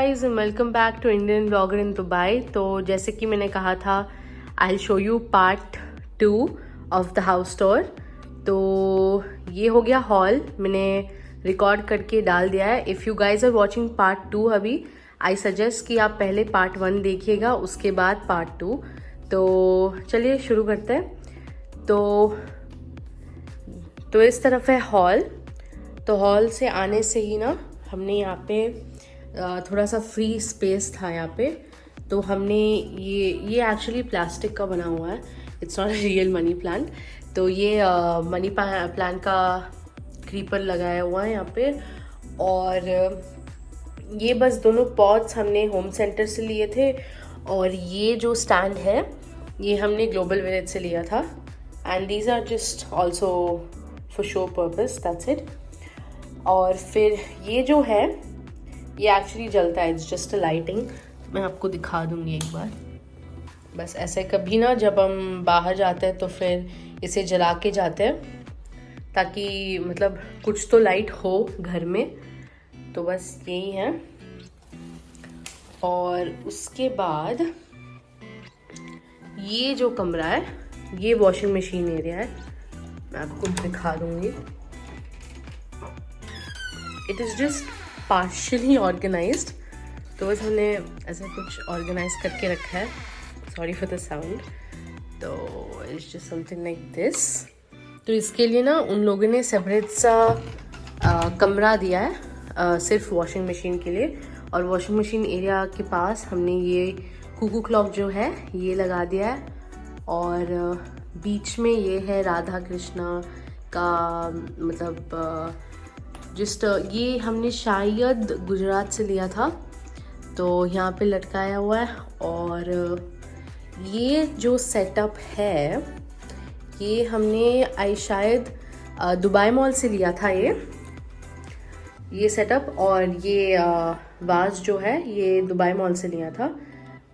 Guys and welcome back to Indian blogger in Dubai. तो जैसे कि मैंने कहा था I show you part 2 of the house tour. तो ये हो गया हॉल, मैंने रिकॉर्ड करके डाल दिया है। If you guys are watching part 2 अभी, आई सजेस्ट कि आप पहले पार्ट 1 देखिएगा, उसके बाद पार्ट 2। तो चलिए शुरू करते हैं। तो इस तरफ है हॉल। तो हॉल से आने से ही ना हमने यहाँ पे थोड़ा सा फ्री स्पेस था यहाँ पे। तो हमने ये एक्चुअली प्लास्टिक का बना हुआ है, it's not real money plant. तो ये मनी प्लांट का क्रीपर लगाया हुआ है यहाँ पे। और ये बस दोनों पॉट्स हमने होम सेंटर से लिए थे, और ये जो स्टैंड है ये हमने ग्लोबल विलेज से लिया था। And these are just also for show purpose, that's it. और फिर ये जो है ये एक्चुअली जलता है, इट्स जस्ट अ लाइटिंग। मैं आपको दिखा दूंगी एक बार। बस ऐसे कभी ना जब हम बाहर जाते हैं तो फिर इसे जला के जाते हैं, ताकि मतलब कुछ तो लाइट हो घर में। तो बस यही है। और उसके बाद ये जो कमरा है ये वॉशिंग मशीन एरिया है, मैं आपको दिखा दूंगी। It is just partially organised. तो बस हमने ऐसे कुछ ऑर्गेनाइज करके रखा है, सॉरी फॉर द साउंड। तो it's just something like this. तो इसके लिए ना उन लोगों ने सेपरेट सा कमरा दिया है सिर्फ वॉशिंग मशीन के लिए। और वॉशिंग मशीन एरिया के पास हमने ये कुकू क्लॉक जो है ये लगा दिया है। और बीच में ये है राधा कृष्णा का, मतलब जस्ट ये हमने शायद गुजरात से लिया था, तो यहाँ पे लटकाया हुआ है। और ये जो सेटअप है ये हमने शायद दुबई मॉल से लिया था ये सेटअप। और ये वाज जो है ये दुबई मॉल से लिया था।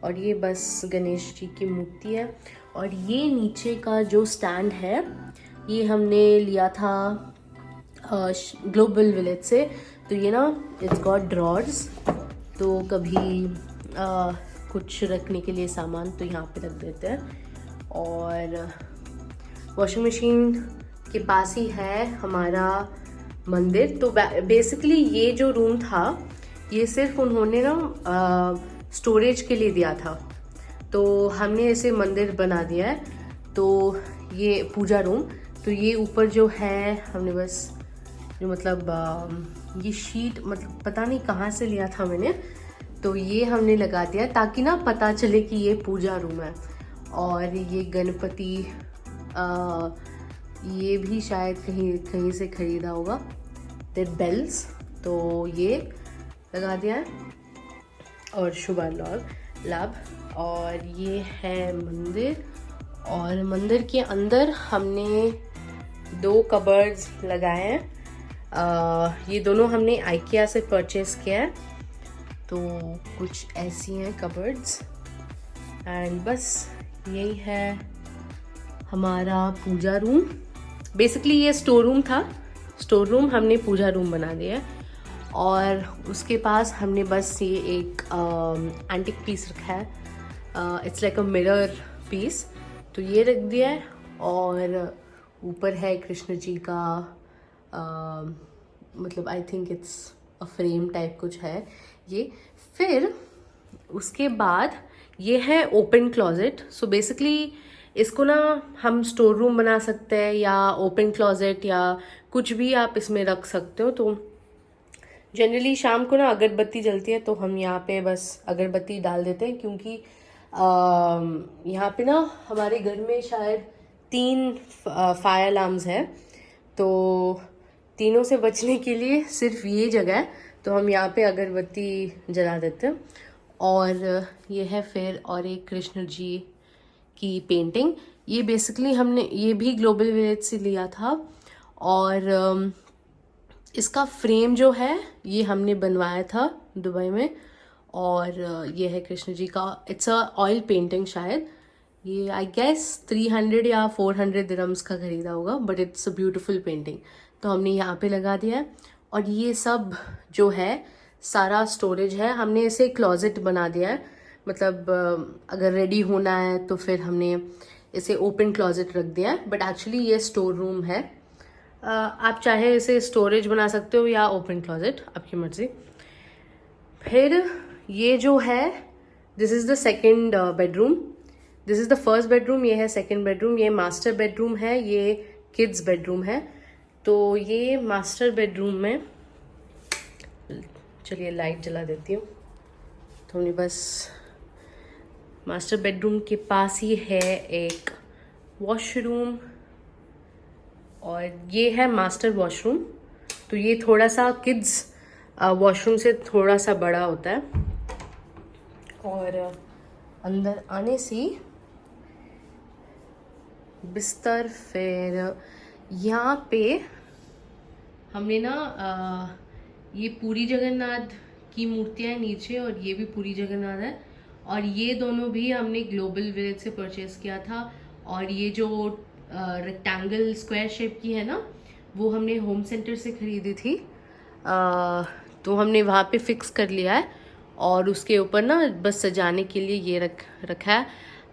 और ये बस गणेश जी की मूर्ति है। और ये नीचे का जो स्टैंड है ये हमने लिया था ग्लोबल विलेज से। तो ये ना इट्स गॉट ड्रॉर्स, तो कभी कुछ रखने के लिए सामान तो यहाँ पे रख देते हैं। और वॉशिंग मशीन के पास ही है हमारा मंदिर। तो बेसिकली ये जो रूम था ये सिर्फ उन्होंने ना स्टोरेज के लिए दिया था, तो हमने इसे मंदिर बना दिया है। तो ये पूजा रूम। तो ये ऊपर जो है हमने बस जो मतलब ये शीट, मतलब पता नहीं कहाँ से लिया था मैंने, तो ये हमने लगा दिया ताकि ना पता चले कि ये पूजा रूम है। और ये गणपति ये भी शायद कहीं से खरीदा होगा, द बेल्स, तो ये लगा दिया है। और शुभा लाभ। और ये है मंदिर। और मंदिर के अंदर हमने 2 कबर्ड्स लगाए हैं। ये दोनों हमने आइकिया से परचेज किया है। तो कुछ ऐसी हैं कबर्ड्स। एंड बस यही है हमारा पूजा रूम। बेसिकली ये स्टोर रूम था, स्टोर रूम हमने पूजा रूम बना दिया है। और उसके पास हमने बस ये एक एंटिक पीस रखा है, it's like a mirror piece, तो ये रख दिया है। और ऊपर है कृष्ण जी का मतलब I think it's a frame type कुछ है ये। फिर उसके बाद ये है ओपन क्लॉजेट। सो बेसिकली इसको ना हम स्टोर रूम बना सकते हैं, या ओपन क्लॉजेट, या कुछ भी आप इसमें रख सकते हो। तो जनरली शाम को ना अगरबत्ती जलती है तो हम यहाँ पे बस अगरबत्ती डाल देते हैं, क्योंकि यहाँ पे ना हमारे घर में शायद 3 फायर अलार्म्स है। तो तीनों से बचने के लिए सिर्फ ये जगह है, तो हम यहाँ पे अगरबत्ती जला देते हैं। और ये है फिर और एक कृष्ण जी की पेंटिंग। ये बेसिकली हमने ये भी ग्लोबल विलेज से लिया था। और इसका फ्रेम जो है ये हमने बनवाया था दुबई में। और ये है कृष्ण जी का, इट्स अ ऑयल पेंटिंग शायद। ये आई गेस 300 या 400 दिरहम्स का खरीदा होगा, but it's a beautiful painting. तो हमने यहाँ पे लगा दिया है। और ये सब जो है सारा स्टोरेज है। हमने इसे क्लोजेट बना दिया है, मतलब अगर रेडी होना है तो फिर हमने इसे ओपन क्लोजेट रख दिया है, बट एक्चुअली ये स्टोर रूम है। आप चाहे इसे स्टोरेज बना सकते हो या ओपन क्लोजेट, आपकी मर्जी। फिर ये जो है, this is the second bedroom, this is the first bedroom, ये है सेकेंड बेडरूम, ये मास्टर बेडरूम है, ये किड्स बेडरूम है। तो ये मास्टर बेडरूम में, चलिए लाइट जला देती हूँ। तो हमने बस मास्टर बेडरूम के पास ही है एक वॉशरूम, और ये है मास्टर वॉशरूम। तो ये थोड़ा सा किड्स वॉशरूम से थोड़ा सा बड़ा होता है। और अंदर आने से बिस्तर, फिर यहाँ पे हमने ना ये पूरी जगन्नाथ की मूर्तियाँ नीचे, और ये भी पूरी जगन्नाथ है, और ये दोनों भी हमने ग्लोबल विलेज से परचेज किया था। और ये जो रेक्टेंगल स्क्वायर शेप की है ना, वो हमने होम सेंटर से खरीदी थी। तो हमने वहाँ पे फिक्स कर लिया है, और उसके ऊपर ना बस सजाने के लिए ये रखा है।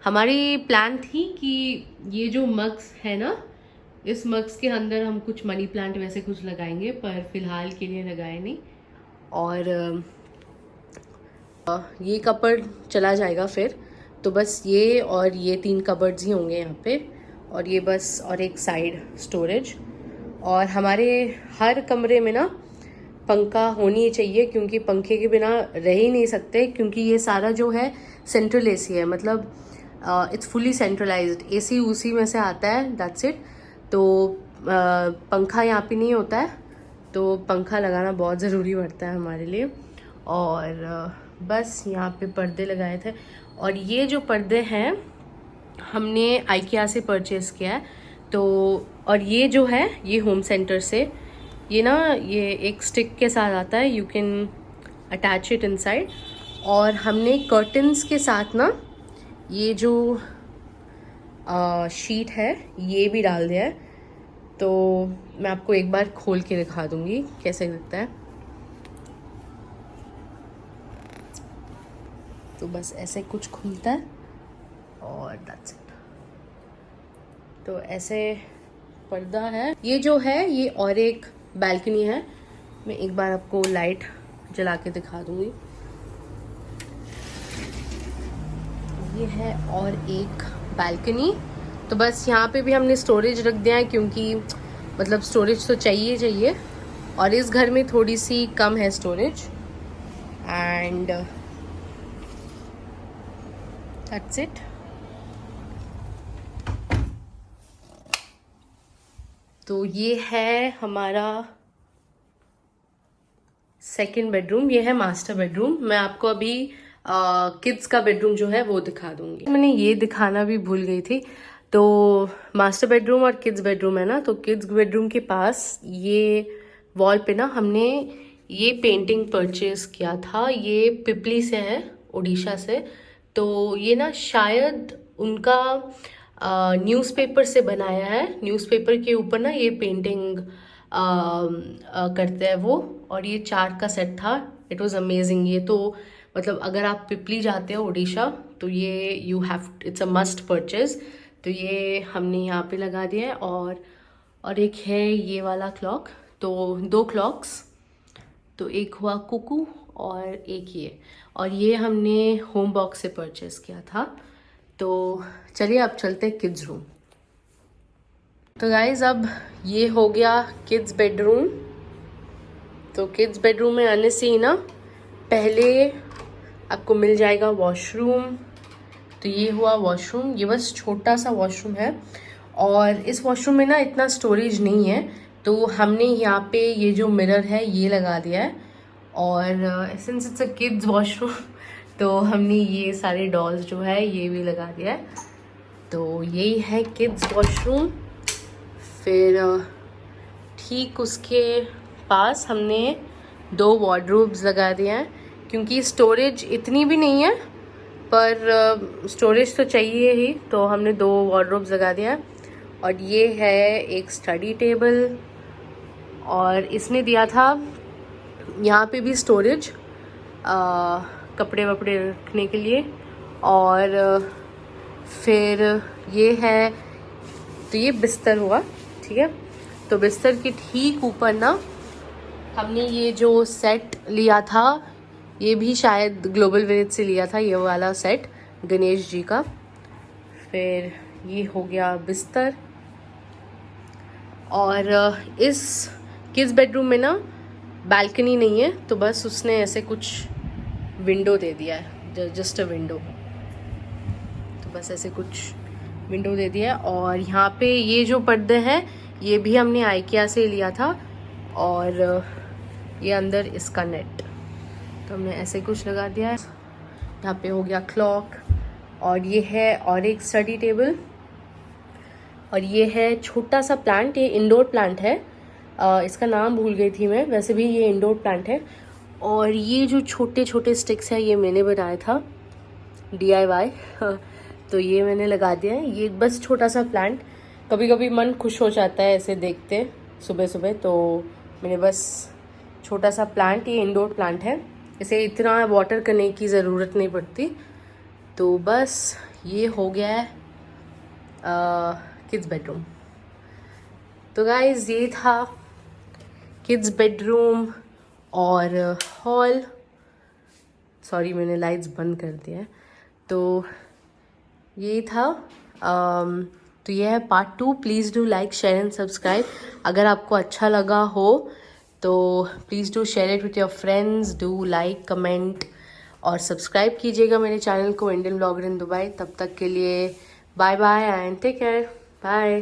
हमारी प्लान थी कि ये जो मग्स है ना, इस मग्स के अंदर हम कुछ मनी प्लांट वैसे कुछ लगाएंगे, पर फिलहाल के लिए लगाए नहीं। और ये कपबोर्ड चला जाएगा फिर, तो बस ये और ये 3 कपबोर्ड्स ही होंगे यहाँ पे, और ये बस, और एक साइड स्टोरेज। और हमारे हर कमरे में ना पंखा होनी चाहिए, क्योंकि पंखे के बिना रह ही नहीं सकते, क्योंकि ये सारा जो है सेंट्रल एसी है, मतलब इट्स फुली सेंट्रलाइज्ड, एसी उसी में से आता है, दैट्स इट। तो पंखा यहाँ पे नहीं होता है, तो पंखा लगाना बहुत ज़रूरी पड़ता है हमारे लिए। और बस यहाँ पे पर्दे लगाए थे, और ये जो पर्दे हैं हमने आइकिया से परचेज़ किया है। तो और ये जो है ये होम सेंटर से, ये ना ये एक स्टिक के साथ आता है, you can attach it inside. और हमने कर्टन्स के साथ ना ये जो शीट है ये भी डाल दिया है। तो मैं आपको एक बार खोल के दिखा दूंगी कैसे दिखता है। तो बस ऐसे कुछ खुलता है, और दैट्स इट। तो ऐसे पर्दा है। ये जो है ये और एक बालकनी है, मैं एक बार आपको लाइट जला के दिखा दूंगी। ये है और एक बालकनी। तो बस यहाँ पे भी हमने स्टोरेज रख दिया है, क्योंकि मतलब स्टोरेज तो चाहिए, और इस घर में थोड़ी सी कम है स्टोरेज। And that's it. तो ये है हमारा सेकंड बेडरूम, ये है मास्टर बेडरूम। मैं आपको अभी किड्स का बेडरूम जो है वो दिखा दूंगी। मैंने ये दिखाना भी भूल गई थी। तो मास्टर बेडरूम और किड्स बेडरूम है ना, तो किड्स बेडरूम के पास ये वॉल पे ना हमने ये पेंटिंग परचेज किया था। ये पिपली से है, उड़ीसा से। तो ये ना शायद उनका न्यूज़पेपर से बनाया है, न्यूज़पेपर के ऊपर ना ये पेंटिंग करते हैं वो। और ये 4 का सेट था, इट वाज अमेजिंग। ये तो मतलब अगर आप पिपली जाते हो उड़ीसा, तो ये you have, it's a must purchase. तो ये हमने यहाँ पे लगा दिया है। और एक है ये वाला क्लॉक, तो 2 क्लॉक्स, तो एक हुआ कुकू और एक ये। और ये हमने होम बॉक्स से परचेज किया था। तो चलिए अब चलते हैं किड्स रूम। तो गाइज अब ये हो गया किड्स बेडरूम। तो किड्स बेडरूम में आने से ही ना पहले आपको मिल जाएगा वॉशरूम। तो ये हुआ वॉशरूम, ये बस छोटा सा वॉशरूम है, और इस वॉशरूम में ना इतना स्टोरेज नहीं है। तो हमने यहाँ पे ये जो मिरर है ये लगा दिया है। और since it's a kids washroom, तो हमने ये सारे डॉल्स जो है ये भी लगा दिया है। तो यही है किड्स वॉशरूम। फिर ठीक उसके पास हमने 2 वार्डरोब्स लगा दिए हैं, क्योंकि स्टोरेज इतनी भी नहीं है, पर स्टोरेज तो चाहिए ही, तो हमने 2 वार्डरोब्स लगा दिया। और ये है एक स्टडी टेबल, और इसने दिया था यहाँ पे भी स्टोरेज, कपड़े वपड़े रखने के लिए। और फिर ये है, तो ये बिस्तर हुआ, ठीक है। तो बिस्तर के ठीक ऊपर ना हमने ये जो सेट लिया था, ये भी शायद ग्लोबल विलेज से लिया था, ये वाला सेट गणेश जी का। फिर ये हो गया बिस्तर। और इस किड्स बेडरूम में ना बालकनी नहीं है, तो बस उसने ऐसे कुछ विंडो दे दिया है, जस्ट अ विंडो। तो बस ऐसे कुछ विंडो दे दिया है। और यहाँ पे ये जो पर्दे हैं ये भी हमने आइकिया से लिया था। और ये अंदर इसका नेट, तो हमने ऐसे कुछ लगा दिया है। यहाँ पे हो गया क्लॉक। और ये है और एक स्टडी टेबल। और ये है छोटा सा प्लांट, ये इंडोर प्लांट है। इसका नाम भूल गई थी मैं, वैसे भी ये इंडोर प्लांट है। और ये जो छोटे छोटे स्टिक्स हैं ये मैंने बनाया था DIY। तो ये मैंने लगा दिया है। ये बस छोटा सा प्लांट, कभी कभी मन खुश हो जाता है ऐसे देखते सुबह सुबह, तो मैंने बस छोटा सा प्लांट, ये इंडोर प्लांट है, इसे इतना वाटर करने की ज़रूरत नहीं पड़ती। तो बस ये हो गया है किड्स बेडरूम। तो गाइज ये था किड्स बेडरूम और हॉल। सॉरी मैंने लाइट्स बंद कर दिया है। तो ये था। तो ये है part 2। Please do like, share and subscribe. अगर आपको अच्छा लगा हो तो please do share it with your friends, do like, comment और सब्सक्राइब कीजिएगा मेरे चैनल को, इंडियन ब्लॉगर इन दुबई। तब तक के लिए bye bye and take care. Bye.